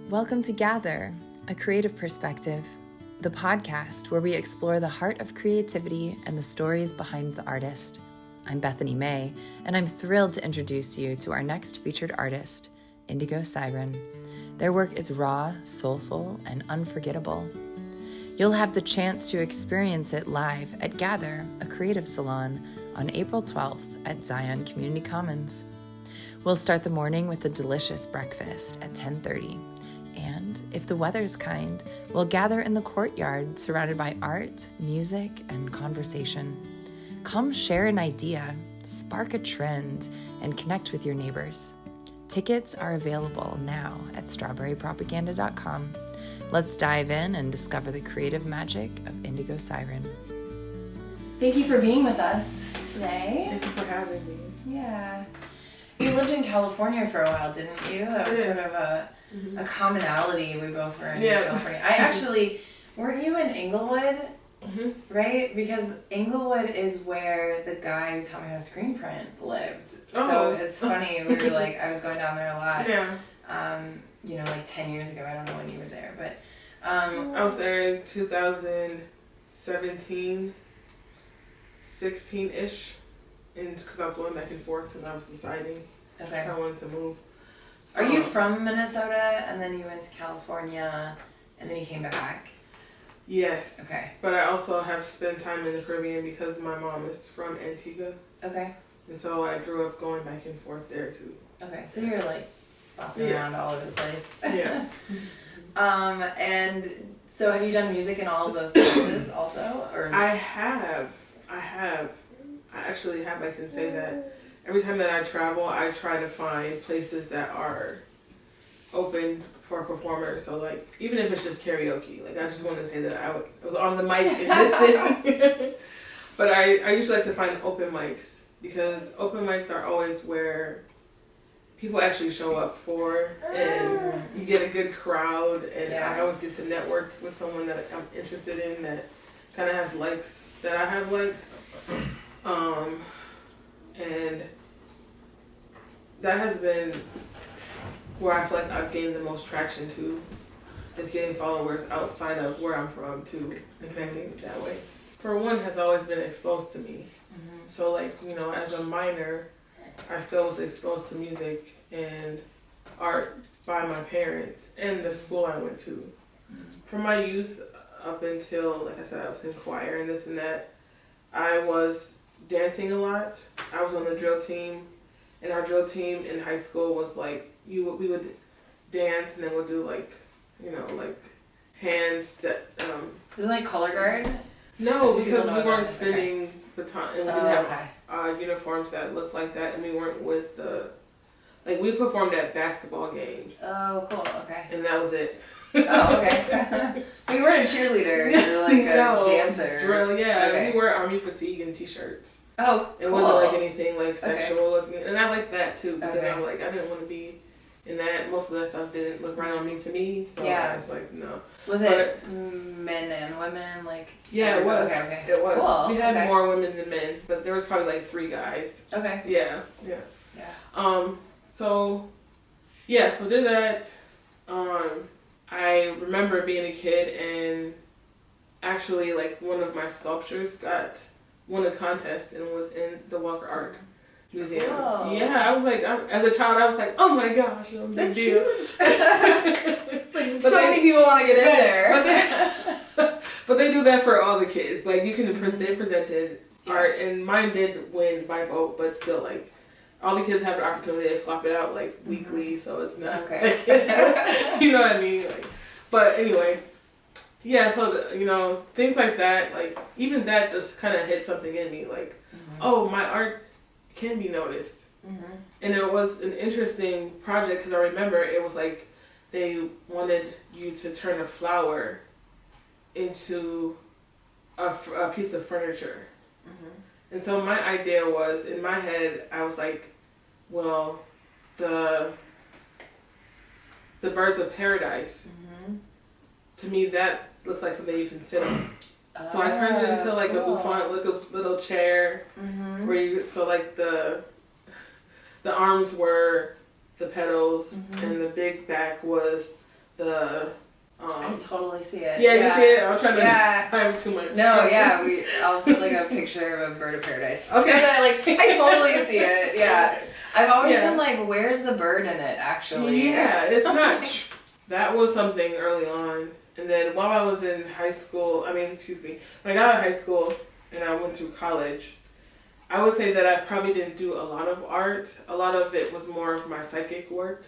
Welcome to Gather, a creative perspective, the podcast where we explore the heart of creativity and the stories behind the artist. I'm Bethany May, and I'm thrilled to introduce you to our next featured artist, Indigo Siren. Their work is raw, soulful, and unforgettable. You'll have the chance to experience it live at Gather, a Creative Salon, on April 12th at Zion Community Commons. We'll start the morning with a delicious breakfast at 10:30. And if the weather's kind, we'll gather in the courtyard surrounded by art, music, and conversation. Come share an idea, spark a trend, and connect with your neighbors. Tickets are available now at strawberrypropaganda.com. Let's dive in and discover the creative magic of Indigo Siren. Thank you for being with us today. Thank you for having me. Yeah. You lived in California for a while, didn't you? That was sort of a commonality. We both were in California. I actually, weren't you in Inglewood? Right? Because Inglewood is where the guy who taught me how to screen print lived. So it's funny, we were like, I was going down there a lot. Yeah. Like 10 years ago. I don't know when you were there, but I was there in 2017, 16-ish, and because I was going back and forth because I was deciding if I wanted to move. Are you from Minnesota and then you went to California and then you came back? Yes. Okay. But I also have spent time in the Caribbean because my mom is from Antigua. Okay. And so I grew up going back and forth there too. Okay, so you're like bopping around all over the place. Yeah. And so have you done music in all of those places also? Or I have. I actually have. I can say that. Every time that I travel, I try to find places that are open for performers. So, like, even if it's just karaoke, like, I just want to say that I was on the mic in this city. But I usually like to find open mics because open mics are always where people actually show up for, and you get a good crowd, and I always get to network with someone that I'm interested in that kind of has likes that I have likes. And that has been where I feel like I've gained the most traction to, is getting followers outside of where I'm from too, and connecting that way. For one, has always been exposed to me. So like, as a minor, I still was exposed to music and art by my parents and the school I went to. From my youth up until, like I said, I was in choir and this and that, I was dancing a lot. I was on the drill team, and our drill team in high school was like, we would dance and then we'll do like hands that Is it like color guard? No, because we weren't spinning baton, and we didn't have uniforms that looked like that, and we weren't with the, like, we performed at basketball games. Oh, cool. Okay. And that was it. Oh, okay. We weren't a cheerleader. You were like a dancer. Drill, yeah. Okay. We wore army fatigue and t-shirts. Oh, cool. It wasn't like anything like sexual looking, and I like that too because I'm like, I didn't want to be in that. Most of that stuff didn't look right on me to me, so I was like, no. Was it men and women? Like yeah, it was. Okay. It was. Cool. We had more women than men, but there was probably like 3 guys. Okay. Yeah. So did that. I remember being a kid and actually like one of my sculptures won a contest and was in the Walker Art Museum. Cool. Yeah, I was like, as a child, I was like, oh my gosh, that's huge. It's like many people want to get in there. But they do that for all the kids. Like they presented art, and mine did win by vote, but still, like, all the kids have the opportunity to swap it out like weekly, so it's not like, you know what I mean? Like, but anyway, so things like that, like even that just kind of hit something in me, like, oh, my art can be noticed. And it was an interesting project because I remember it was like they wanted you to turn a flower into a piece of furniture. And so my idea was, in my head, I was like, well, the birds of paradise, to me that looks like something you can sit on. So I turned it into like a bouffant, like a little chair, where like the arms were the petals, and the big back was the I totally see it. Yeah, you see it? I'm trying to describe too much. No, yeah, I'll put like a picture of a bird of paradise. Okay. I totally see it. Yeah. Okay. I've always been like, where's the bird in it, actually? Yeah, it's not. That was something early on. And then while I was in high school, when I got out of high school and I went through college, I would say that I probably didn't do a lot of art. A lot of it was more of my psychic work.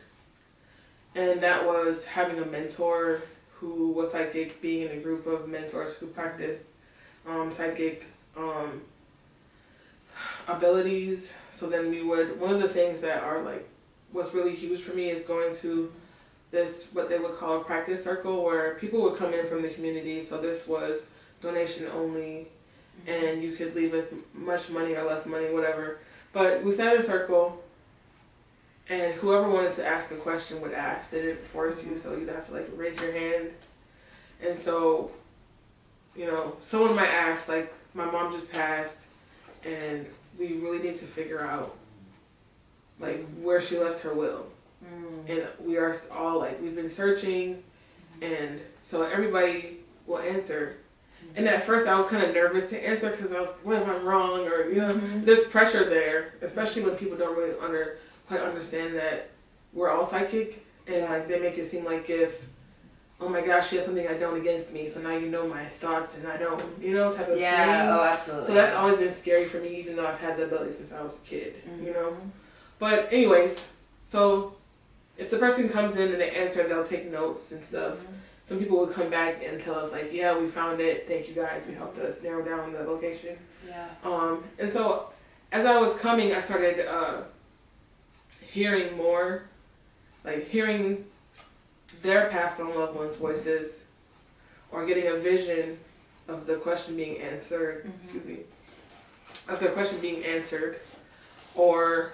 And that was having a mentor who was psychic, being in a group of mentors who practiced psychic abilities. So then one of the things that are like, what's really huge for me is going to this, what they would call a practice circle, where people would come in from the community. So this was donation only, and you could leave as much money or less money, whatever. But we sat in a circle, and whoever wanted to ask a question would ask. They didn't force you, so you'd have to like raise your hand. And so, someone might ask, like, my mom just passed, and we really need to figure out, like, where she left her will. And we are all like, we've been searching, and so everybody will answer. And at first I was kind of nervous to answer because I was, what if I'm wrong? Or, there's pressure there, especially when people don't really quite understand that we're all psychic. And like, they make it seem like if, oh my gosh, she has something I don't against me, so now you know my thoughts and I don't, type of thing. Oh, absolutely. So that's always been scary for me, even though I've had the ability since I was a kid, But anyways, so if the person comes in and they answer, they'll take notes and stuff. Some people will come back and tell us like, yeah, we found it. Thank you guys. You helped us narrow down the location. Yeah. And so as I was coming, I started hearing more, like hearing their passed on loved ones' voices, or getting a vision of the question being answered. Of their question being answered, or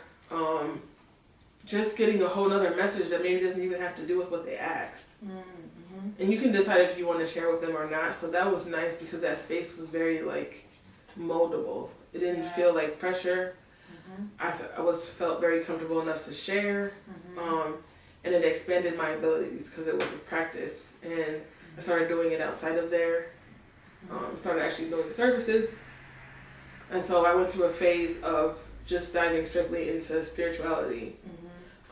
just getting a whole other message that maybe doesn't even have to do with what they asked. And you can decide if you want to share with them or not. So that was nice because that space was very like moldable. It didn't feel like pressure. I felt very comfortable enough to share. And it expanded my abilities because it was a practice. And I started doing it outside of there. Started actually doing services. And so I went through a phase of just diving strictly into spirituality.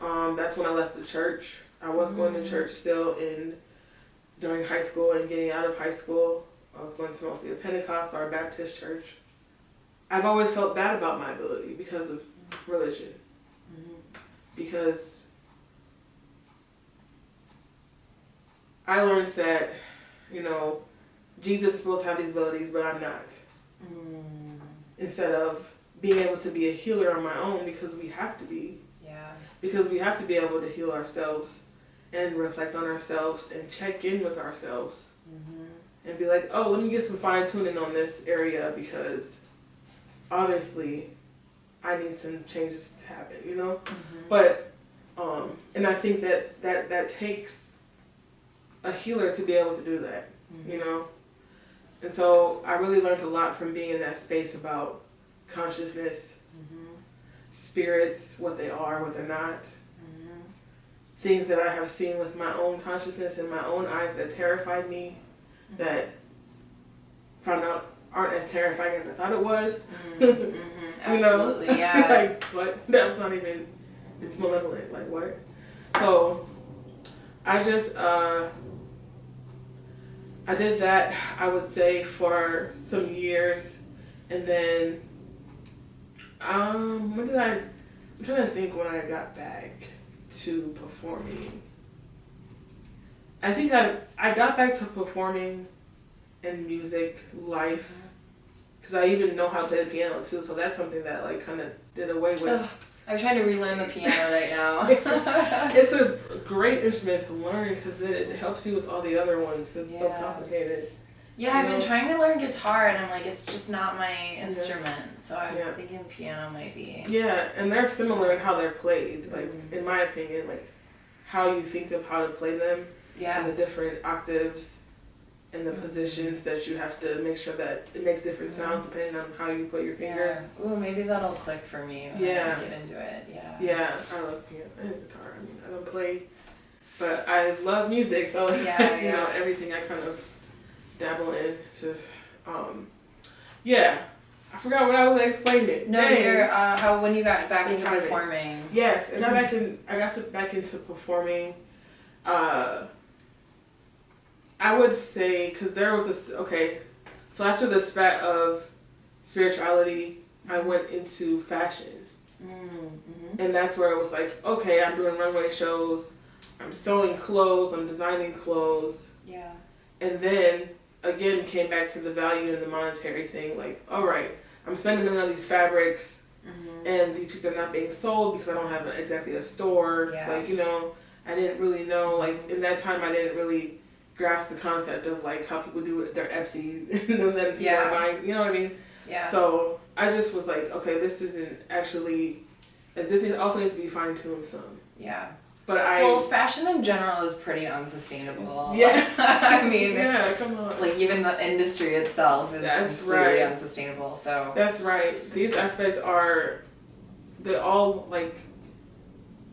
That's when I left the church. I was going to church still during high school and getting out of high school. I was going to mostly a Pentecost or a Baptist church. I've always felt bad about my ability because of religion. Because I learned that, Jesus is supposed to have these abilities, but I'm not. Instead of being able to be a healer on my own, because we have to be. Because we have to be able to heal ourselves and reflect on ourselves and check in with ourselves. And be like, oh, let me get some fine tuning on this area because obviously I need some changes to happen, But, and I think that takes a healer to be able to do that, And so I really learned a lot from being in that space about consciousness, spirits, what they are, what they're not. Things that I have seen with my own consciousness and my own eyes that terrified me, that found out aren't as terrifying as I thought it was. Absolutely, yeah. Like, what? That was not even, it's malevolent, like what? So, I just, I did that, I would say, for some years, and then, I'm trying to think when I got back to performing. I think I got back to performing in music life because I even know how to play the piano too, so that's something that like kind of did away with. I'm trying to relearn the piano right now. It's a great instrument to learn because it helps you with all the other ones because it's so complicated. I've been trying to learn guitar and I'm like, it's just not my instrument. So I'm thinking piano might be. Yeah, and they're similar in how they're played. Like, in my opinion, like how you think of how to play them. And the different octaves and the positions that you have to make sure that it makes different sounds depending on how you put your fingers. Ooh, maybe that'll click for me when I get into it. Yeah, I love piano and guitar. I don't play But I love music, so it's Yeah, you know, everything I kind of dabble in. Yeah. I forgot what I was explaining. No, you're how when you got back into performing. Yes, and I got back into performing. I would say, because there was this, so after the spat of spirituality, I went into fashion. Mm-hmm. And that's where it was like, okay, I'm doing runway shows, I'm sewing clothes, I'm designing clothes. Yeah. And then, again, came back to the value and the monetary thing, like, all right, I'm spending money on these fabrics, and these pieces are not being sold because I don't have exactly a store. Yeah. Like, you know, I didn't really know, like, in that time I didn't really grasp the concept of, like, how people do their Etsy, and then people are buying, you know what I mean? Yeah. So I just was like, okay, this isn't actually, this also needs to be fine-tuned some. Yeah. But well, fashion in general is pretty unsustainable. Yeah. I mean, yeah, come on. Like, even the industry itself is completely unsustainable, so. That's right. These aspects they all, like,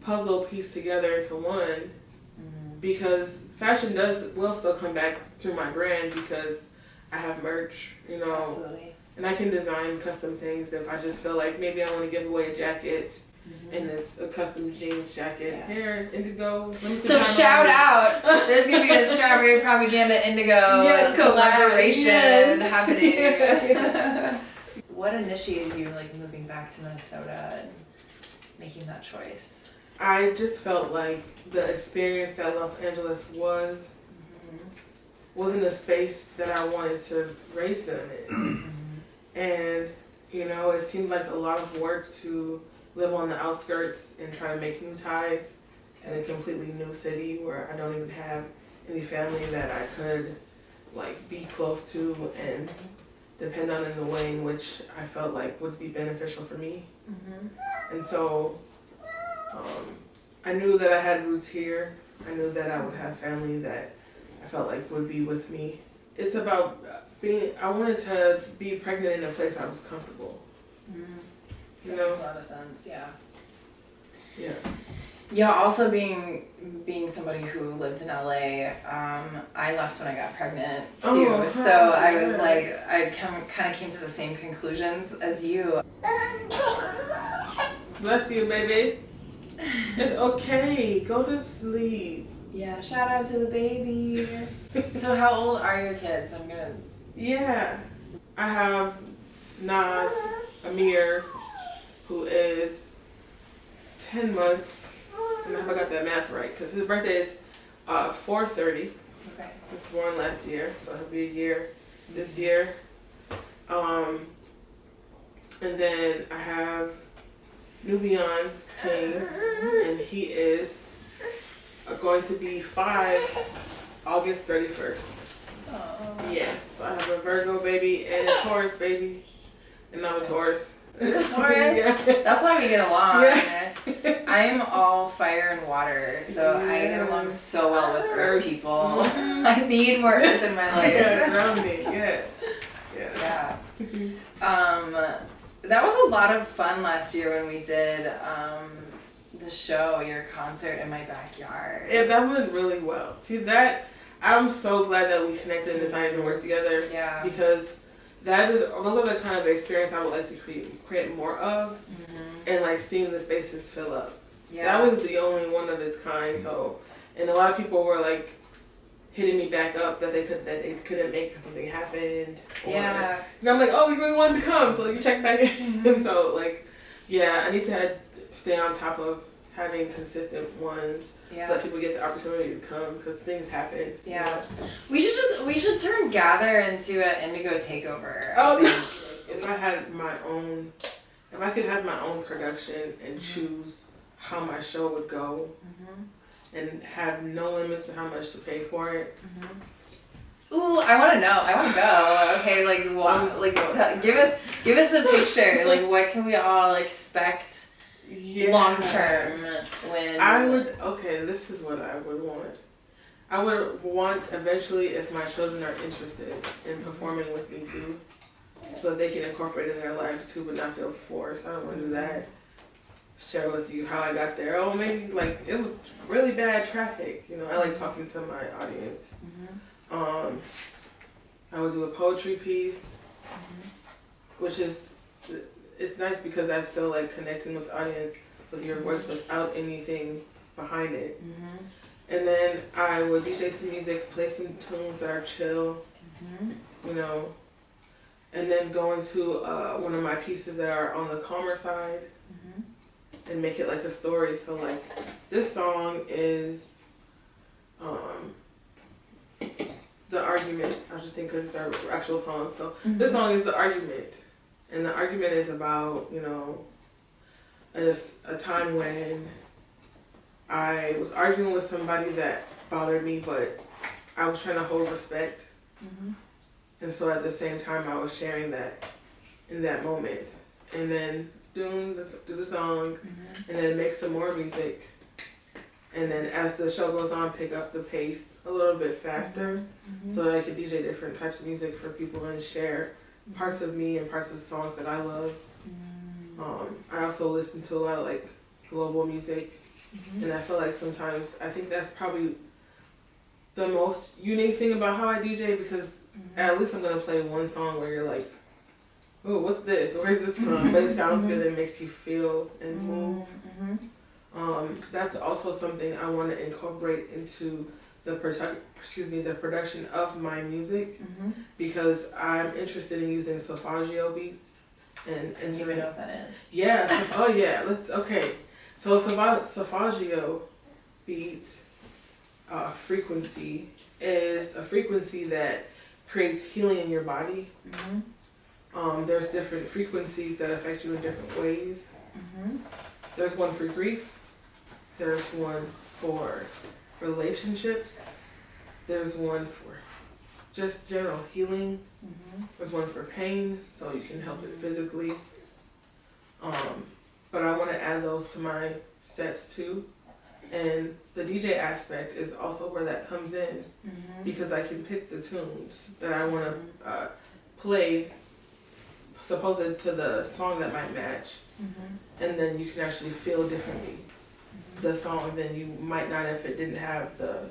puzzle piece together into one, because fashion will still come back through my brand because I have merch, you know. Absolutely. And I can design custom things if I just feel like maybe I want to give away a jacket. And it's a custom jeans jacket. Yeah. Here, Indigo. So shout out. There's going to be a Strawberry Propaganda Indigo collaboration happening. What initiated you, like, moving back to Minnesota and making that choice? I just felt like the experience that Los Angeles wasn't a space that I wanted to raise them in. And, you know, it seemed like a lot of work to live on the outskirts and try to make new ties in a completely new city where I don't even have any family that I could, like, be close to and depend on in the way in which I felt like would be beneficial for me. And so I knew that I had roots here. I knew that I would have family that I felt like would be with me. It's about I wanted to be pregnant in a place I was comfortable. You know? Makes a lot of sense, yeah. Yeah. Yeah, also being somebody who lived in LA, I left when I got pregnant too. So I was like, I kind of came to the same conclusions as you. Bless you, baby. It's okay. Go to sleep. Yeah, shout out to the baby. So how old are your kids? Yeah. I have Nas, Amir, who is 10 months. I don't know if I got that math right, because his birthday is 4/30. Okay. He was born last year, so he'll be a year this year. And then I have Nubian King, and he is going to be 5 August 31st. Oh. Yes, I have a Virgo baby and a Taurus baby, and I'm a Taurus. You're a Taurus? Yeah. That's why we get along. Yeah. I'm all fire and water, so I get along so well with earth people. I need more earth in my life. Yeah, grounding. Yeah. That was a lot of fun last year when we did the show, your concert in my backyard. Yeah, that went really well. See, that I'm so glad that we connected and decided to work together. Yeah. Because those are the kind of experience I would like to create more of, and like seeing the spaces fill up. Yeah. That was the only one of its kind. So, and a lot of people were like hitting me back up that they couldn't make because something happened. Yeah. And I'm like, oh, you really wanted to come, so you check back in. So like, yeah, I need to stay on top of having consistent ones. Yeah. So that people get the opportunity to come because things happen. Yeah. You know? We should turn Gather into an Indigo takeover. Oh, if I could have my own production and choose how my show would go, and have no limits to how much to pay for it. Ooh, I want to know. I want to go. Okay, give us the picture. Like, what can we all expect long term when this is what I would want. I would want eventually, if my children are interested in performing with me too, so that they can incorporate it in their lives too, but not feel forced. I don't want to do that. share with you how I got there. Oh, maybe like it was really bad traffic. You know, I like talking to my audience. I would do a poetry piece, which is, it's nice because that's still like connecting with the audience with your voice without anything behind it. And then I would DJ some music, play some tunes that are chill, you know, and then go into one of my pieces that are on the calmer side and make it like a story. So like this song is The Argument. I was just thinking because it's our actual song. So this song is The Argument. And the argument is about, you know, a time when I was arguing with somebody that bothered me, but I was trying to hold respect. And so at the same time, I was sharing that in that moment. And then do the song, and then make some more music. And then as the show goes on, pick up the pace a little bit faster so that I could DJ different types of music for people and share parts of me and parts of songs that I love. I also listen to a lot of like global music, and I feel like sometimes I think that's probably the most unique thing about how I DJ, because at least I'm gonna play one song where you're like, oh, what's this? Where's this from? But it sounds good and makes you feel and move. That's also something I want to incorporate into the production of my music, because I'm interested in using solfeggio beats. And do you even know what that is? Yeah. So solfeggio beat frequency is a frequency that creates healing in your body. There's different frequencies that affect you in different ways. There's one for grief. There's one for relationships. There's one for just general healing. There's one for pain, so you can help it physically. But I want to add those to my sets too. And the DJ aspect is also where that comes in, because I can pick the tunes that I want to play supposed to the song that might match, and then you can actually feel differently the song than you might not if it didn't have the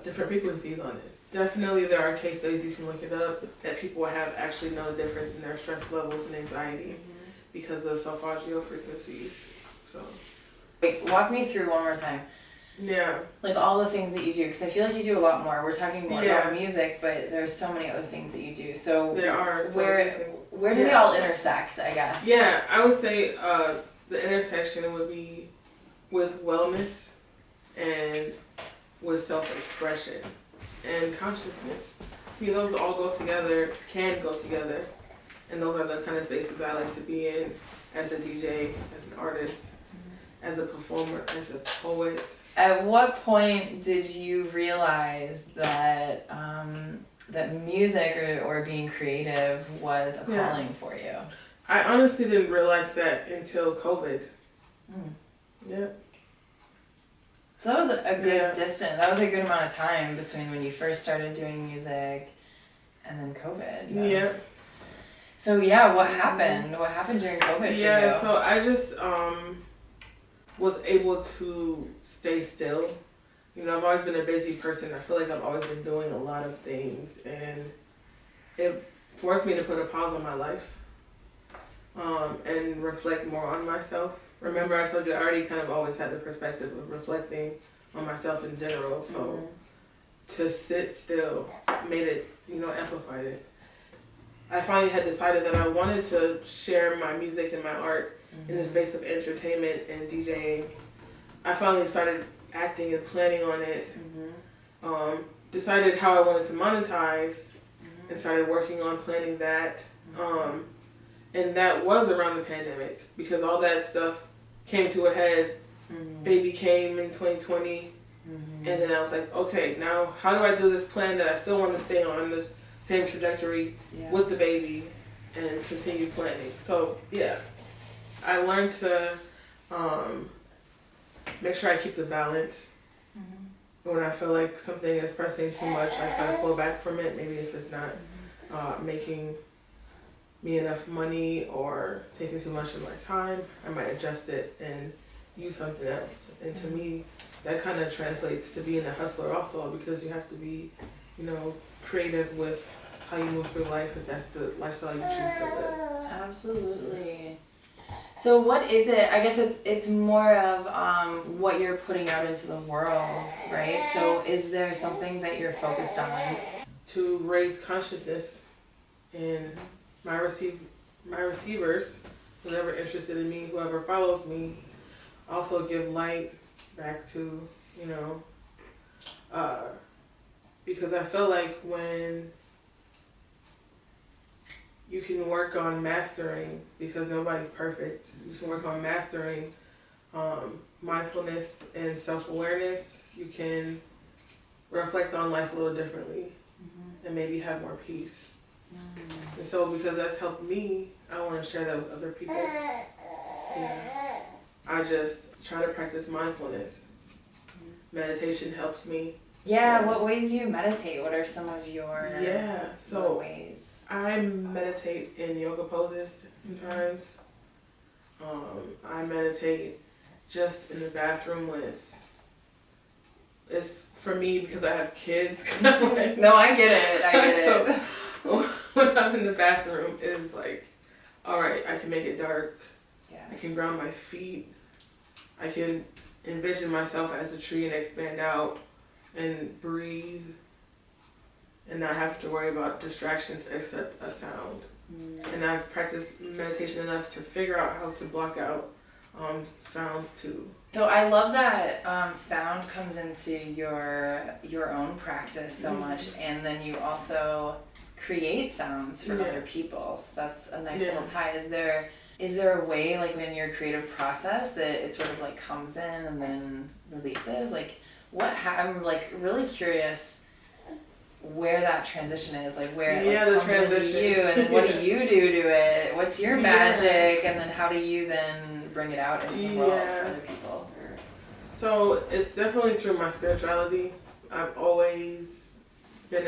different frequencies on it. Definitely there are case studies, you can look it up, that people have actually known a difference in their stress levels and anxiety because of solfeggio frequencies. So Wait, walk me through one more time. Yeah. Like all the things that you do, because I feel like you do a lot more. We're talking more about music, but there's so many other things that you do. So there are. Where do they all intersect, I guess? Yeah, I would say the intersection would be with wellness and with self-expression and consciousness. To me, those all can go together. And those are the kind of spaces I like to be in as a DJ, as an artist, as a performer, as a poet. At what point did you realize that that music or being creative was a calling for you? I honestly didn't realize that until COVID. Yeah. So that was a good distance. That was a good amount of time between when you first started doing music and then COVID. So what happened? What happened during COVID for you? Yeah, so I just was able to stay still. You know, I've always been a busy person. I feel like I've always been doing a lot of things, and it forced me to put a pause on my life and reflect more on myself. Remember, I told you I already kind of always had the perspective of reflecting on myself in general, so to sit still made it, amplified it. I finally had decided that I wanted to share my music and my art in the space of entertainment and DJing. I finally started acting and planning on it. Decided how I wanted to monetize and started working on planning that. And that was around the pandemic, because all that stuff came to a head. Baby came in 2020. And then I was like, okay, now how do I do this plan that I still want to stay on the same trajectory with the baby and continue planning? So I learned to make sure I keep the balance. When I feel like something is pressing too much, I try to pull back from it. Maybe if it's not making me enough money or taking too much of my time, I might adjust it and use something else. And to me, that kind of translates to being a hustler also, because you have to be, you know, creative with how you move through life if that's the lifestyle you choose to live. Absolutely. So what is it? I guess it's more of what you're putting out into the world, right? So is there something that you're focused on? To raise consciousness in my receivers, whoever interested in me, whoever follows me, also give light back to, you know, because I feel like when you can work on mastering, because nobody's perfect, you can work on mastering mindfulness and self-awareness, you can reflect on life a little differently and maybe have more peace. And so because that's helped me, I want to share that with other people. Yeah. I just try to practice mindfulness. Meditation helps me. Yeah, what ways do you meditate? What are some of your ways? I meditate in yoga poses sometimes. I meditate just in the bathroom when it's for me because I have kids. Like, no, I get it. So when I'm in the bathroom, it's like, all right, I can make it dark. Yeah. I can ground my feet. I can envision myself as a tree and expand out and breathe and not have to worry about distractions except a sound. And I've practiced meditation enough to figure out how to block out sounds too. So I love that sound comes into your own practice so much, and then you also create sounds for other people. So that's a nice little tie. Is there a way, like in your creative process, that it sort of like comes in and then releases? Like I'm like really curious where that transition is, like where it comes into you, and then what do you do to it? What's your magic, and then how do you then bring it out into the world for other people? So it's definitely through my spirituality. I've always been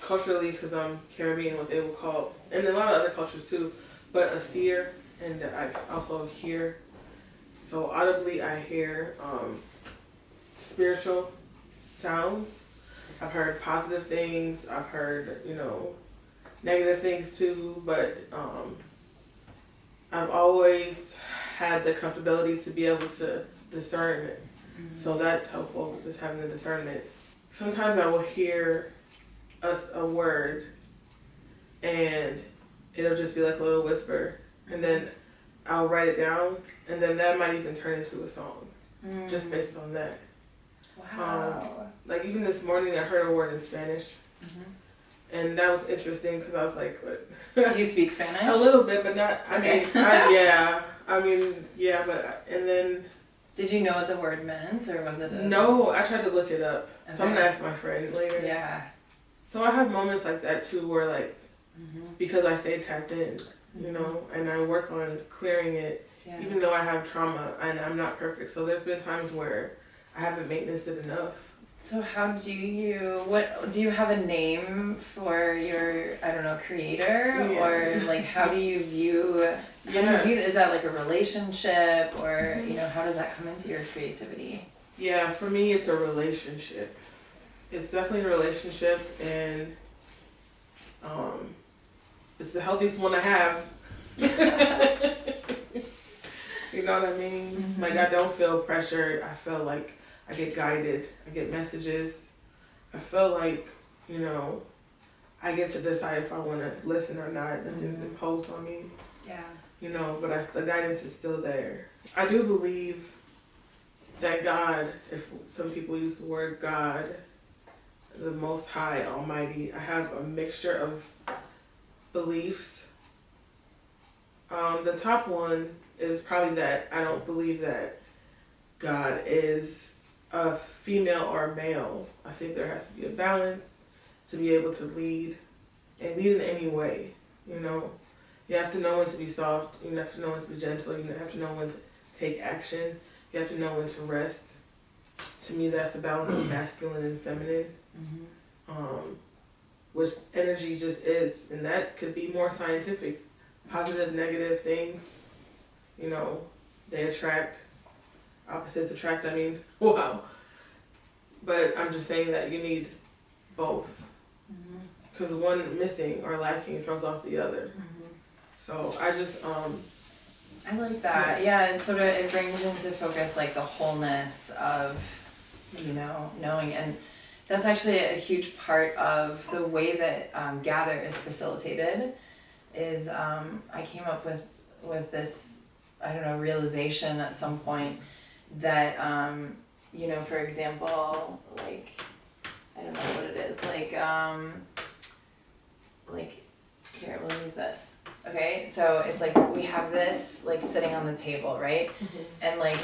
culturally, because I'm Caribbean, what they will call, and a lot of other cultures too, but a seer, and I also hear. So audibly I hear spiritual sounds. I've heard positive things, I've heard, you know, negative things too, but I've always had the comfortability to be able to discern it. So that's helpful, just having the discernment. Sometimes I will hear a word and it'll just be like a little whisper, and then I'll write it down, and then that might even turn into a song just based on that. Wow. Like even this morning I heard a word in Spanish, and that was interesting because I was like, what? Do you speak Spanish? A little bit, but not, okay. But and then... Did you know what the word meant, or was it No, I tried to look it up. Okay. So I'm going to ask my friend later. Yeah. So I have moments like that too where like, because I stay tapped in, you know, and I work on clearing it, even though I have trauma and I'm not perfect. So there's been times where I haven't maintenance it enough. So how do you have a name for your, I don't know, creator? Or like how do you view, is that like a relationship, or, you know, how does that come into your creativity? Yeah, for me it's a relationship. It's definitely a relationship, and it's the healthiest one I have. You know what I mean? Like I don't feel pressured. I feel like I get guided. I get messages. I feel like, you know, I get to decide if I want to listen or not. Nothing's imposed on me. Yeah. You know, but the guidance is still there. I do believe that God, if some people use the word God, the Most High, Almighty, I have a mixture of beliefs. The top one is probably that I don't believe that God is a female or a male. I think there has to be a balance to be able to lead, and lead in any way, you know. You have to know when to be soft, you have to know when to be gentle, you have to know when to take action, you have to know when to rest. To me, that's the balance of masculine and feminine. which energy just is, and that could be more scientific. Positive, negative things, you know, they attract. Opposites attract, I mean, wow. But I'm just saying that you need both. Because one missing or lacking throws off the other. So I just, I like that. Yeah, it brings into focus like the wholeness of, you know, knowing. And that's actually a huge part of the way that Gather is facilitated. Is I came up with this, I don't know, realization at some point that, you know, for example, like, I don't know what it is, like here, we'll use this. Okay, so it's like we have this like sitting on the table, right? And like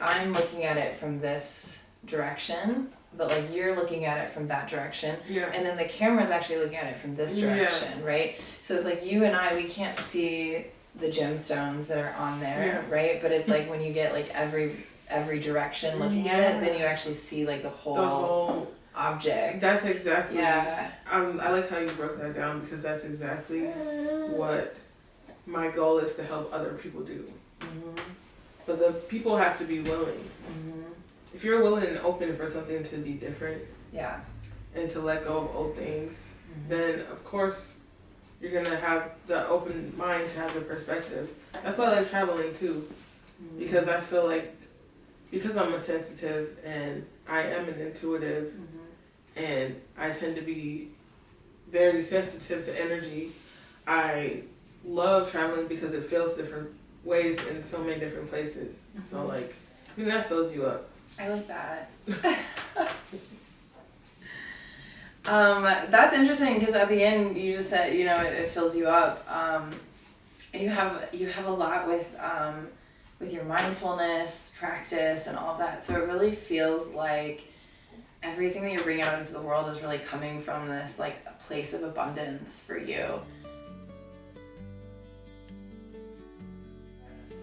I'm looking at it from this direction, but like you're looking at it from that direction. Yeah. And then the camera's actually looking at it from this direction, right? So it's like you and I, we can't see the gemstones that are on there, right? But it's like when you get like every direction looking at it, then you actually see like the whole object. That's exactly. Yeah. I like how you broke that down, because that's exactly what my goal is to help other people do. But the people have to be willing. If you're willing and open for something to be different, and to let go of old things, then of course you're gonna have the open mind to have the perspective. That's why I like traveling too, because I feel like, because I'm a sensitive and I am an intuitive, and I tend to be very sensitive to energy, I love traveling because it feels different ways in so many different places. So like, I mean, that fills you up. I like that. That's interesting, because at the end you just said, you know, it fills you up. And you have a lot with your mindfulness practice and all of that. So it really feels like everything that you're bringing out into the world is really coming from this like a place of abundance for you.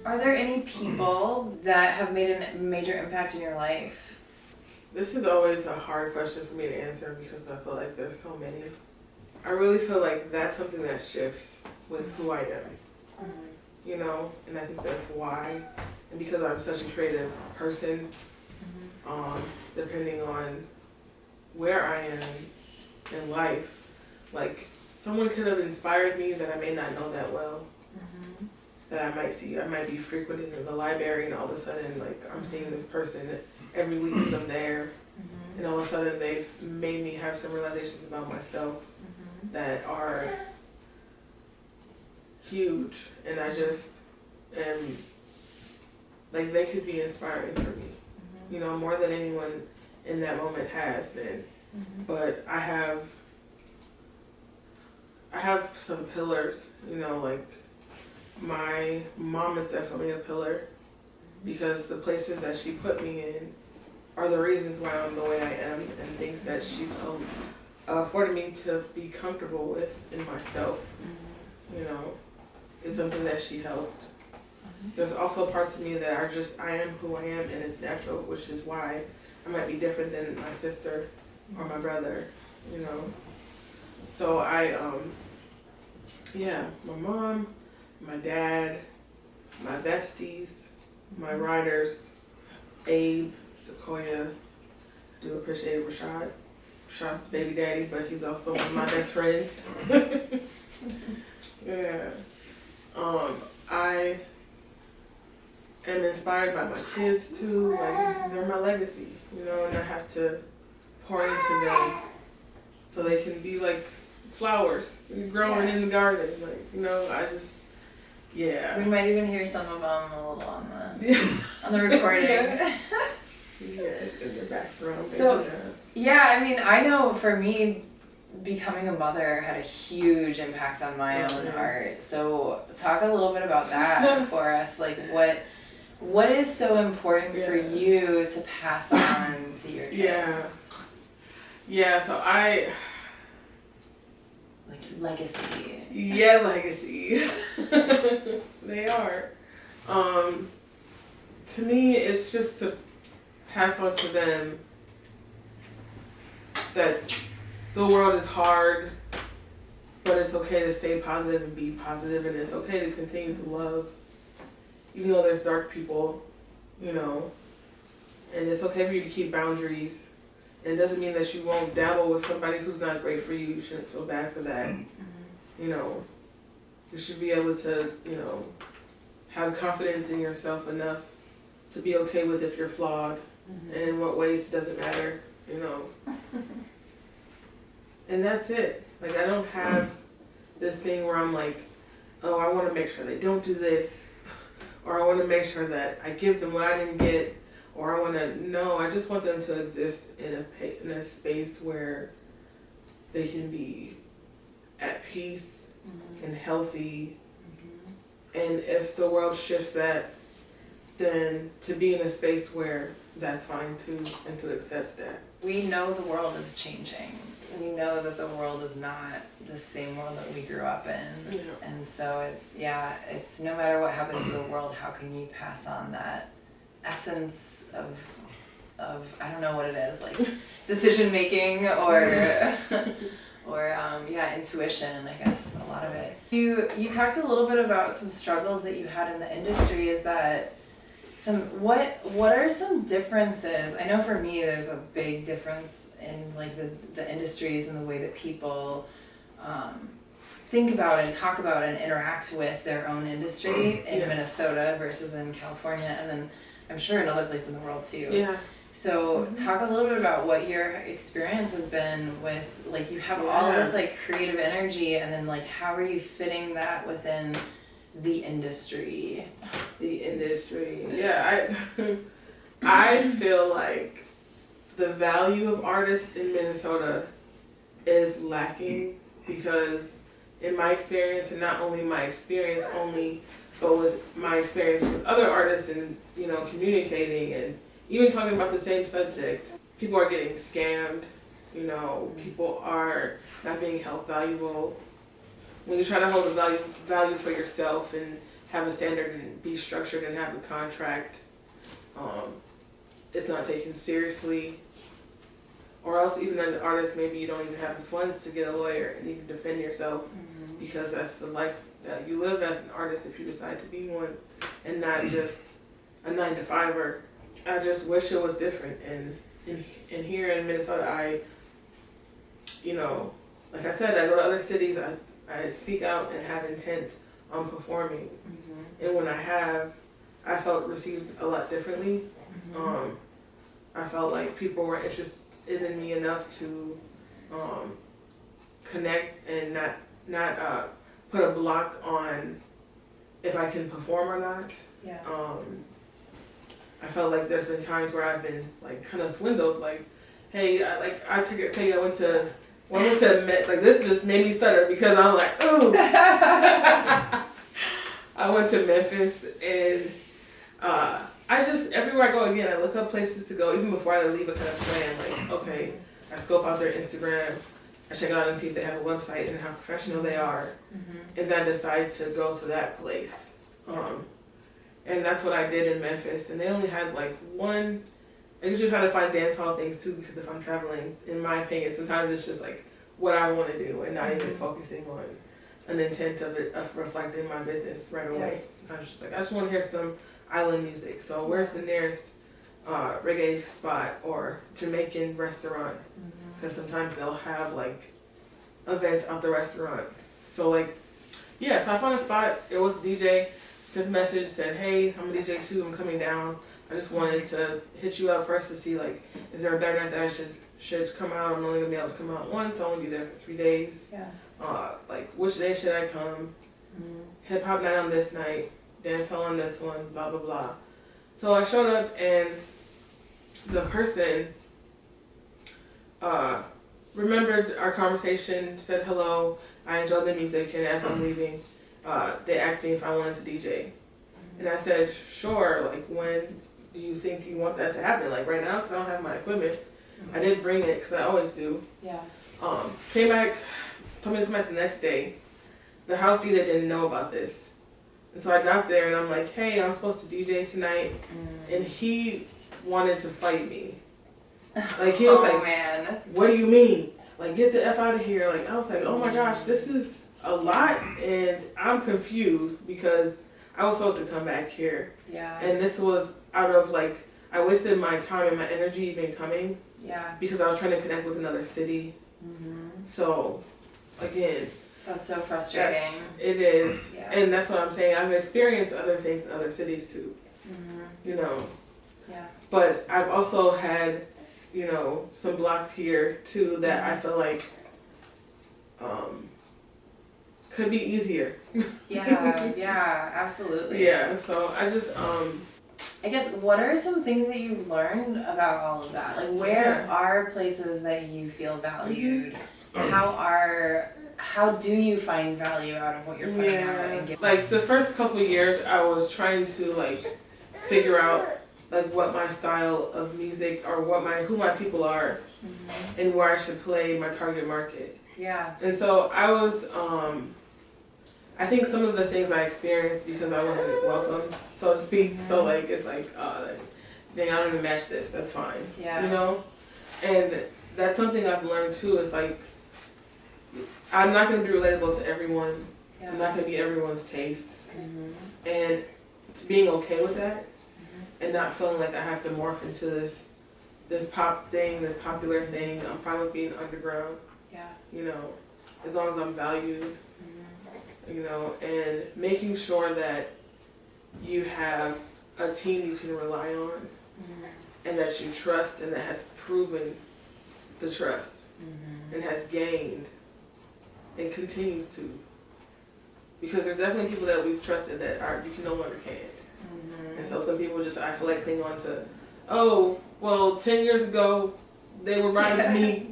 Are there any people that have made a major impact in your life? This is always a hard question for me to answer, because I feel like there's so many. I really feel like that's something that shifts with who I am. You know, and I think that's why, and because I'm such a creative person, depending on where I am in life, like someone could have inspired me that I may not know that well, that I might be frequenting the library, and all of a sudden like I'm seeing this person every week because I'm there, and all of a sudden they've made me have some realizations about myself that are huge, and I just am like, they could be inspiring for me, you know, more than anyone in that moment has been. But I have some pillars, you know, like my mom is definitely a pillar, because the places that she put me in are the reasons why I'm the way I am, and things that she's afforded me to be comfortable with in myself, you know, is something that she helped. There's also parts of me that are just, I am who I am, and it's natural, which is why I might be different than my sister or my brother, you know. So my mom, my dad, my besties, my riders, Abe, Sequoia. I do appreciate Rashad. Rashad's the baby daddy, but he's also one of my best friends. Yeah. I am inspired by my kids too. Like, they're my legacy, you know, and I have to pour into them so they can be like flowers growing in the garden. Like, you know, We might even hear some of them a little on the recording. It's in your background. So, I mean, I know for me, becoming a mother had a huge impact on my own art. So talk a little bit about that for us. Like, what is so important for you to pass on to your kids? So like legacy. Yeah, legacy. They are. To me, it's just to pass on to them that the world is hard, but it's okay to stay positive and be positive, and it's okay to continue to love, even though there's dark people, you know, and it's okay for you to keep boundaries. And it doesn't mean that you won't dabble with somebody who's not great for you. You shouldn't feel bad for that. You know, you should be able to, you know, have confidence in yourself enough to be okay with if you're flawed, and in what ways it doesn't matter, you know. And that's it. Like, I don't have this thing where I'm like, oh, I want to make sure they don't do this, or I want to make sure that I give them what I didn't get, or I want to, no, I just want them to exist in a space where they can be at peace and healthy. And if the world shifts that, then to be in a space where that's fine too, and to accept that. We know the world is changing. We know that the world is not the same world that we grew up in. Yeah. And so it's no matter what happens to the world, how can you pass on that essence of I don't know what it is, like decision making or intuition, I guess, a lot of it. You talked a little bit about some struggles that you had in the industry. Is that what are some differences? I know for me there's a big difference in like the industries and the way that people think about and talk about and interact with their own industry in Minnesota versus in California, and then I'm sure in other places in the world too. Yeah. So talk a little bit about what your experience has been with, like, you have all this like creative energy, and then like how are you fitting that within the industry? Yeah, I feel like the value of artists in Minnesota is lacking, because in my experience, and not only my experience only, but with my experience with other artists and, you know, communicating and even talking about the same subject, people are getting scammed, you know, people are not being held valuable. When you try to hold a value for yourself and have a standard and be structured and have a contract, it's not taken seriously. Or else, even as an artist, maybe you don't even have the funds to get a lawyer and even defend yourself, because that's the life that you live as an artist if you decide to be one, and not just a 9-to-5er. I just wish it was different. And here in Minnesota, you know, like I said, I go to other cities, I seek out and have intent on performing. And when I have, I felt received a lot differently. I felt like people were interested in me enough to connect and not put a block on if I can perform or not. Yeah. I felt like there's been times where I've been like kind of swindled. Like, hey, I went to like, this just made me stutter because I'm like, ooh. I went to Memphis, and I just, everywhere I go again, I look up places to go. Even before I leave, I kind of plan, like, okay, I scope out their Instagram, I check out and see if they have a website and how professional they are, and then I decide to go to that place. And that's what I did in Memphis. And they only had like one. I usually try to find dance hall things too, because if I'm traveling, in my opinion, sometimes it's just like what I want to do and not even focusing on an intent of reflecting my business right away. Sometimes it's just like, I just want to hear some island music. So where's the nearest reggae spot or Jamaican restaurant? Because sometimes they'll have like events out the restaurant. So like, yeah, so I found a spot. It was a DJ. Sent a message, said, hey, I'm a DJ too, I'm coming down. I just wanted to hit you up first to see, like, is there a better night that I should come out? I'm only going to be able to come out once. I'll only be there for 3 days. Like, which day should I come? Hip-hop night on this night. Dance hall on this one, blah, blah, blah. So I showed up, and the person remembered our conversation, said hello. I enjoyed the music, and as I'm leaving, they asked me if I wanted to DJ. And I said, sure, like, when do you think you want that to happen? Like, right now, because I don't have my equipment. I did bring it, because I always do. Came back, told me to come back the next day. The house DJ didn't know about this. And so I got there, and I'm like, hey, I'm supposed to DJ tonight. And he wanted to fight me. Like, he was like, man. what do you mean? like, get the F out of here. Like, I was like, oh my gosh, this is a lot, and I'm confused because I was supposed to come back here. Yeah. And this was out of, like, I wasted my time and my energy even coming. Yeah. Because I was trying to connect with another city. So, again. That's so frustrating. It is. Yeah. And that's what I'm saying. I've experienced other things in other cities too. You know. Yeah. But I've also had, you know, some blocks here too that I feel like could be easier. Yeah, absolutely. Yeah, so I just I guess, what are some things that you've learned about all of that? Like, where are places that you feel valued? How do you find value out of what you're putting out? And like the first couple of years, I was trying to like figure out like what my style of music or who my people are, and where I should play my target market. Yeah. And so I was I think some of the things I experienced because I wasn't welcome, so to speak. So like it's like, dang, I don't even match this. That's fine. Yeah. You know, and that's something I've learned too. Is like I'm not going to be relatable to everyone. Yeah. I'm not going to be everyone's taste, and being okay with that, and not feeling like I have to morph into this pop thing, this popular thing. I'm fine with being underground. Yeah. You know, as long as I'm valued. You know, and making sure that you have a team you can rely on, and that you trust, and that has proven the trust, and has gained, and continues to. Because there's definitely people that we've trusted that you no longer can't. And so some people just, I feel like, cling on to, oh, well, 10 years ago, they were riding with me.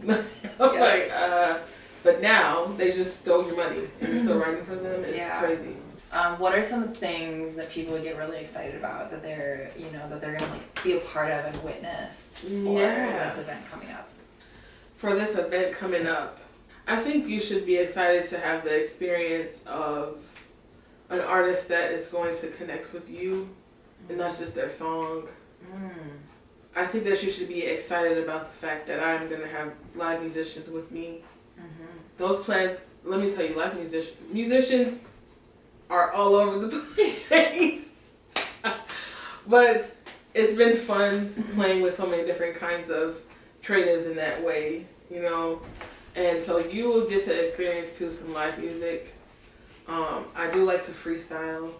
I'm like, but now they just stole your money and you're still writing for them. It's crazy. What are some things that people would get really excited about that they're gonna like be a part of and witness for this event coming up? For this event coming up, I think you should be excited to have the experience of an artist that is going to connect with you and not just their song. I think that you should be excited about the fact that I'm going to have live musicians with me. Those plans, let me tell you, live musicians are all over the place. But it's been fun playing with so many different kinds of creatives in that way, you know. And so you will get to experience too some live music. I do like to freestyle,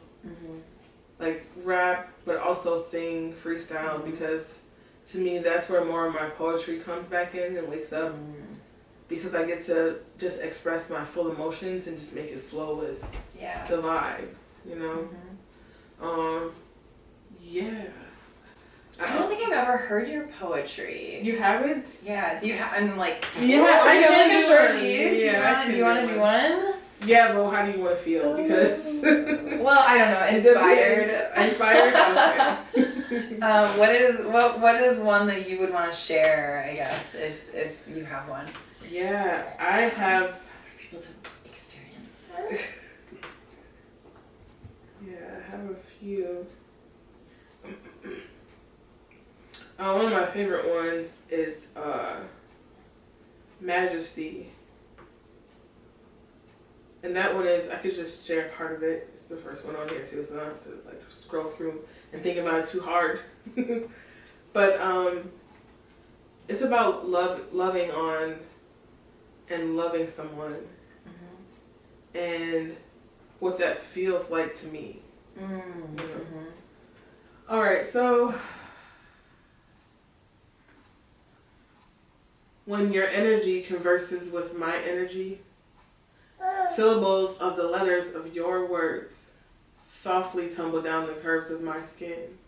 like rap, but also sing freestyle because to me that's where more of my poetry comes back in and wakes up. Because I get to just express my full emotions and just make it flow with the vibe, you know? I don't think I've ever heard your poetry. You haven't? Yeah. Do you have? I'm like, I can like a short one. piece. Do you want to do one? Yeah, but how do you want to feel? Because well, I don't know. Inspired. Okay. What is one that you would want to share? I guess is if you have one. Yeah, I have people to experience. Yeah, I have a few. One of my favorite ones is Majesty. And that one is, I could just share part of it. It's the first one on here too, so I don't have to like scroll through and think about it too hard. But it's about loving on and loving someone, and what that feels like to me. You know? All right, so when your energy converses with my energy, syllables of the letters of your words softly tumble down the curves of my skin,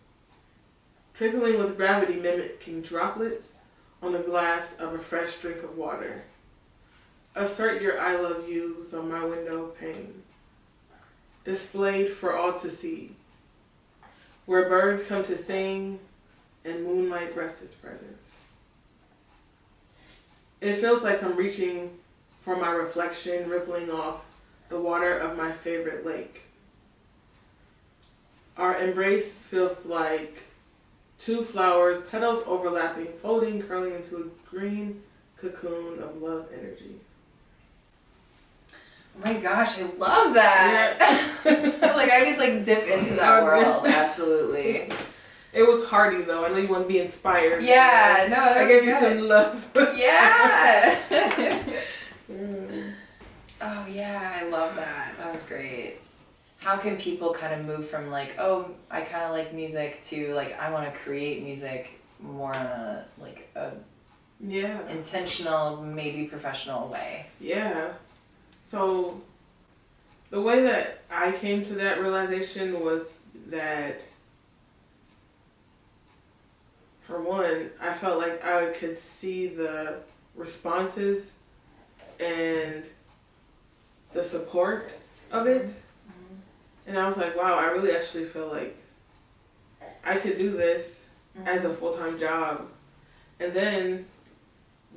trickling with gravity mimicking droplets on the glass of a fresh drink of water. Assert your I love yous on my window pane, displayed for all to see, where birds come to sing and moonlight rests its presence. It feels like I'm reaching for my reflection rippling off the water of my favorite lake. Our embrace feels like two flowers, petals overlapping, folding, curling into a green cocoon of love energy. Oh my gosh, I love that. Yeah. Like I could like dip into that world. Absolutely. It was hearty though. I know you want to be inspired. Yeah, no, that was I gave good. you some love. Yeah. Oh yeah, I love that. That was great. How can people kind of move from like, oh, I kind of like music to like, I want to create music more on a like a intentional, maybe professional way? Yeah. So the way that I came to that realization was that, for one, I felt like I could see the responses and the support of it. Mm-hmm. And I was like, wow, I really actually feel like I could do this as a full-time job. And then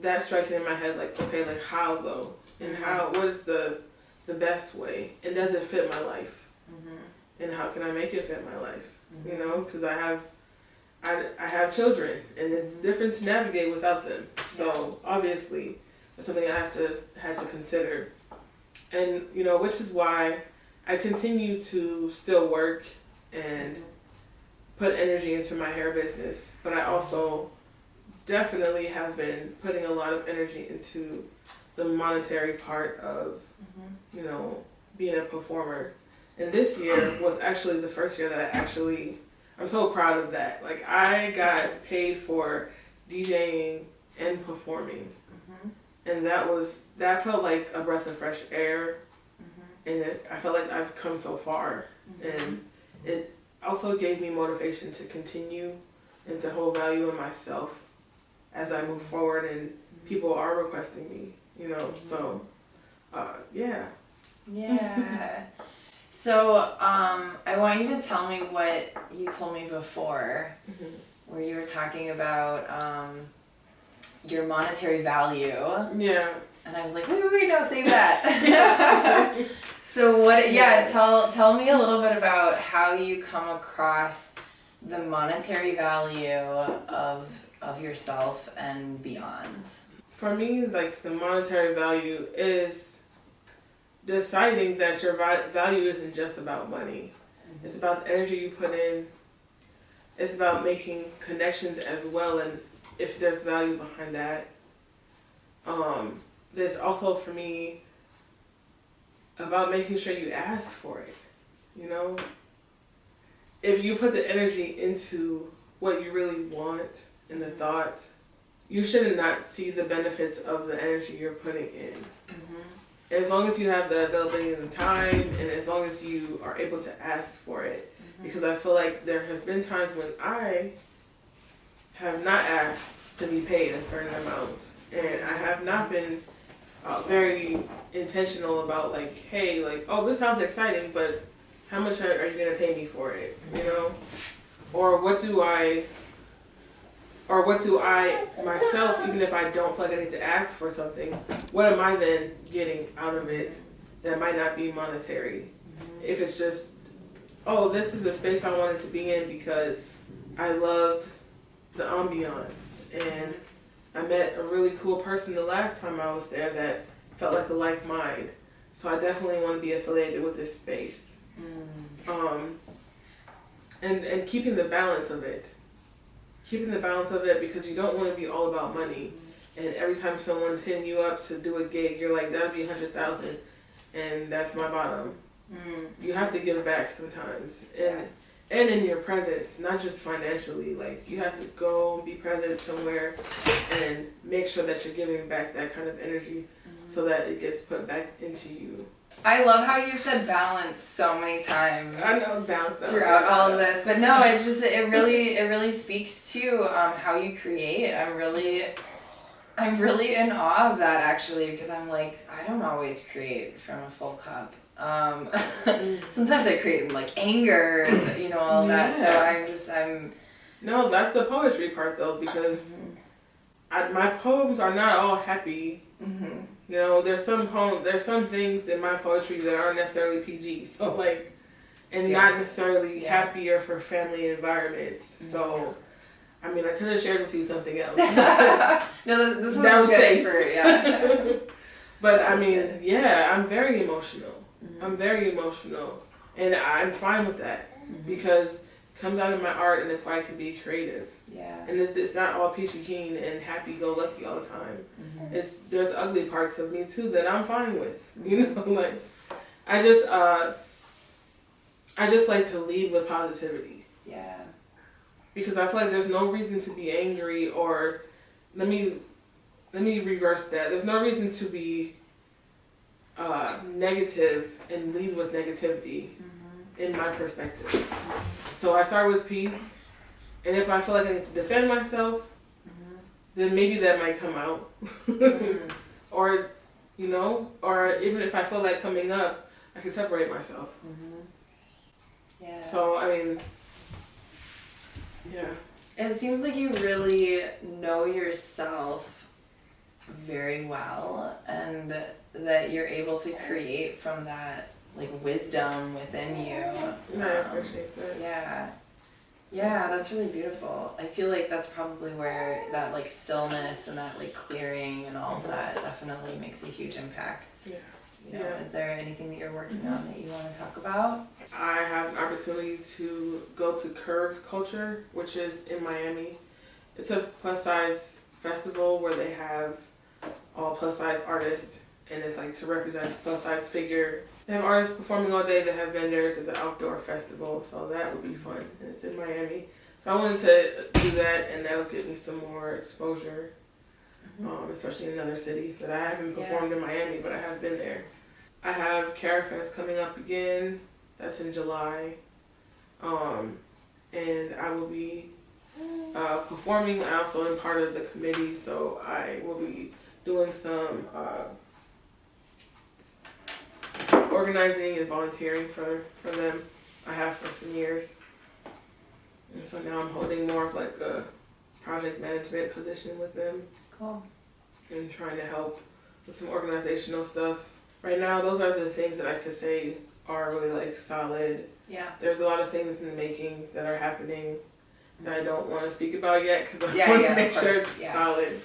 that striking in my head, like, okay, like how though? And what is the best way? And does it fit my life? And how can I make it fit my life? You know, because I have children, and it's different to navigate without them. So obviously, it's something I had to consider, and you know, which is why I continue to still work and put energy into my hair business. But I also definitely have been putting a lot of energy into the monetary part of, you know, being a performer. And this year was actually the first year that I'm so proud of that. Like, I got paid for DJing and performing. And that felt like a breath of fresh air. And I felt like I've come so far. And it also gave me motivation to continue and to hold value in myself as I move forward, and people are requesting me, you know, so, yeah. Yeah. So, I want you to tell me what you told me before, where you were talking about, your monetary value. Yeah. And I was like, wait, no, save that. So tell me a little bit about how you come across the monetary value of yourself and beyond. For me, like, the monetary value is deciding that your value isn't just about money. It's about the energy you put in. It's about making connections as well, and if there's value behind that. There's also, for me, about making sure you ask for it, you know? If you put the energy into what you really want and the thought, you should not see the benefits of the energy you're putting in. As long as you have the availability and the time, and as long as you are able to ask for it. Because I feel like there has been times when I have not asked to be paid a certain amount, and I have not been very intentional about like, hey, like, oh, this sounds exciting, but how much are you going to pay me for it, you know? Or what do I myself, even if I don't feel like I need to ask for something, what am I then getting out of it that might not be monetary? If it's just, oh, this is a space I wanted to be in because I loved the ambiance, and I met a really cool person the last time I was there that felt like a like mind. So I definitely want to be affiliated with this space. And keeping the balance of it. Keeping the balance of it, because you don't want to be all about money. And every time someone's hitting you up to do a gig, you're like, that'll be $100,000, and that's my bottom. You have to give back sometimes, and in your presence, not just financially. Like, you have to go be present somewhere and make sure that you're giving back that kind of energy so that it gets put back into you. I love how you said balance so many times. I know balance throughout all of this, but no, it really speaks to how you create. I'm really in awe of that, actually, because I'm like, I don't always create from a full cup. Sometimes I create in like anger and, you know, all that. So I'm. No, that's the poetry part though, because my poems are not all happy. You know, there's some things in my poetry that aren't necessarily PG. So like, and not necessarily happier for family environments. So I mean, I could have shared with you something else. No, this was that was good safe. Yeah. But I mean, yeah, I'm very emotional. Mm-hmm. I'm very emotional, and I'm fine with that because it comes out of my art, and it's why I can be creative. Yeah. And it's not all peachy keen and happy go lucky all the time. Mm-hmm. There's ugly parts of me too that I'm fine with. You know, like I just like to lead with positivity. Yeah. Because I feel like there's no reason to be angry, or let me reverse that. There's no reason to be negative and lead with negativity in my perspective. So I start with peace, and if I feel like I need to defend myself, then maybe that might come out. Or, you know, or even if I feel like coming up, I can separate myself. Yeah. So, I mean, yeah. It seems like you really know yourself very well, and that you're able to create from that, like, wisdom within you. I appreciate that. Yeah. Yeah, that's really beautiful. I feel like that's probably where that, like, stillness and that, like, clearing and all of that definitely makes a huge impact. Yeah. You know, is there anything that you're working on that you want to talk about? I have an opportunity to go to Curve Culture, which is in Miami. It's a plus size festival where they have all plus size artists, and it's like to represent plus size figure. They have artists performing all day, they have vendors, it's an outdoor festival, so that would be fun, and it's in Miami. So I wanted to do that, and that'll give me some more exposure, especially in another city that I haven't performed in Miami, but I have been there. I have CARAFest coming up again, that's in July, and I will be performing. I also am part of the committee, so I will be doing some organizing and volunteering for them. I have for some years. And so now I'm holding more of like a project management position with them. Cool. And trying to help with some organizational stuff. Right now, those are the things that I could say are really like solid. Yeah. There's a lot of things in the making that are happening that I don't want to speak about yet because I Yeah, want yeah, to make of sure course, it's solid.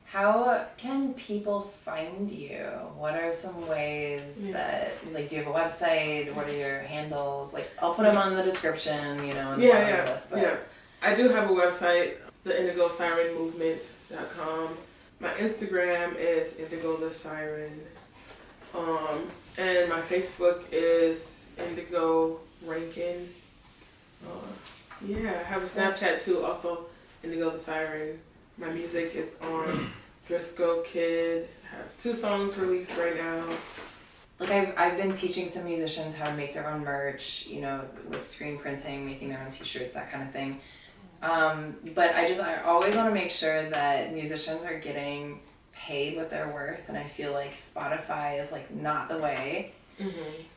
How can people find you? What are some ways that, like, do you have a website? What are your handles? Like, I'll put them on the description, you know, in the bottom of this. But Yeah, I do have a website, the IndigoSirenMovement.com. My Instagram is Indigo the Siren. And my Facebook is Indigo Rankin. I have a Snapchat too, also Indigo the Siren. My music is on Driscoll Kid. I have 2 songs released right now. Like, I've been teaching some musicians how to make their own merch, you know, with screen printing, making their own t-shirts, that kind of thing. But I always want to make sure that musicians are getting paid what they're worth, and I feel like Spotify is, like, not the way.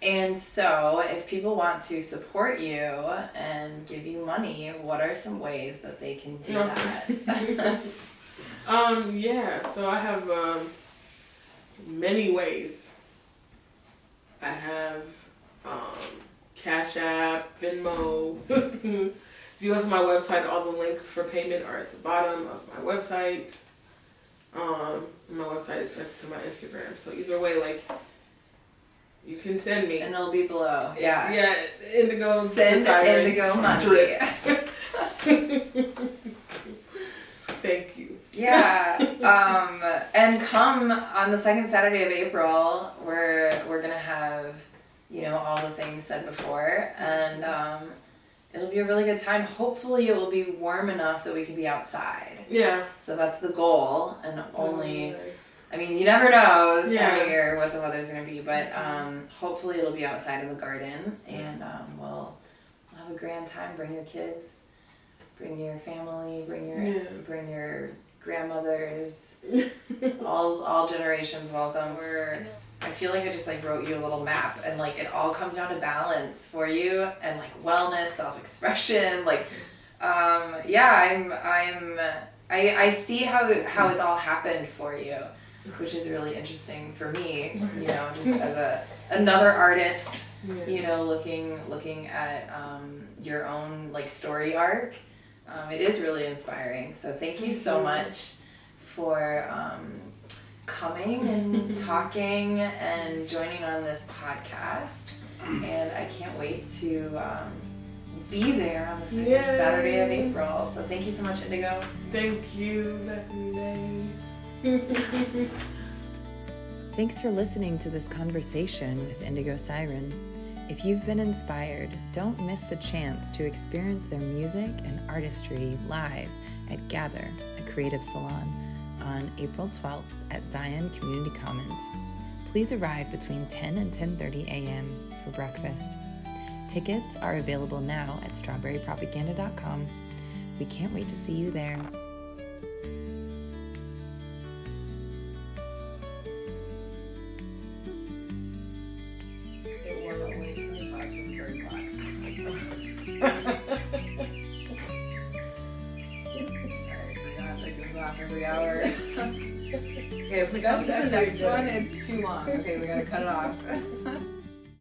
And so if people want to support you and give you money, what are some ways that they can do that? So I have many ways. I have Cash App, Venmo. If you go to my website, all the links for payment are at the bottom of my website. My website is connected to my Instagram, so either way, like, you can send me. And it'll be below. Yeah. Yeah, Indigo. Send Indigo money. Thank you. Yeah. And come on the second Saturday of April, we're gonna have, you know, all the things said before, and it'll be a really good time. Hopefully it will be warm enough that we can be outside. Yeah. So that's the goal, and only... Nice. I mean, you never know this time of year what the weather's going to be, but hopefully it'll be outside in the garden, and we'll have a grand time. Bring your kids, bring your family, bring your grandmothers, all generations welcome. I feel like I just, like, wrote you a little map, and, like, it all comes down to balance for you, and, like, wellness, self-expression, like, I see how it's all happened for you, which is really interesting for me, you know, just as another artist, you know, looking at your own, like, story arc. It is really inspiring. So thank you so much for coming and talking and joining on this podcast. And I can't wait to be there on the second Saturday of April. So thank you so much, Indigo. Thank you, Bethany. Thanks for listening to this conversation with Indigo Siren. If you've been inspired, don't miss the chance to experience their music and artistry live at Gather, a Creative Salon, on April 12th at Zion Community Commons. Please arrive between 10 and 10:30 a.m. for breakfast. Tickets are available now at strawberrypropaganda.com. We can't wait to see you there. Every hour. Okay, if we go to the next one, it's too long. Okay, we gotta cut it off.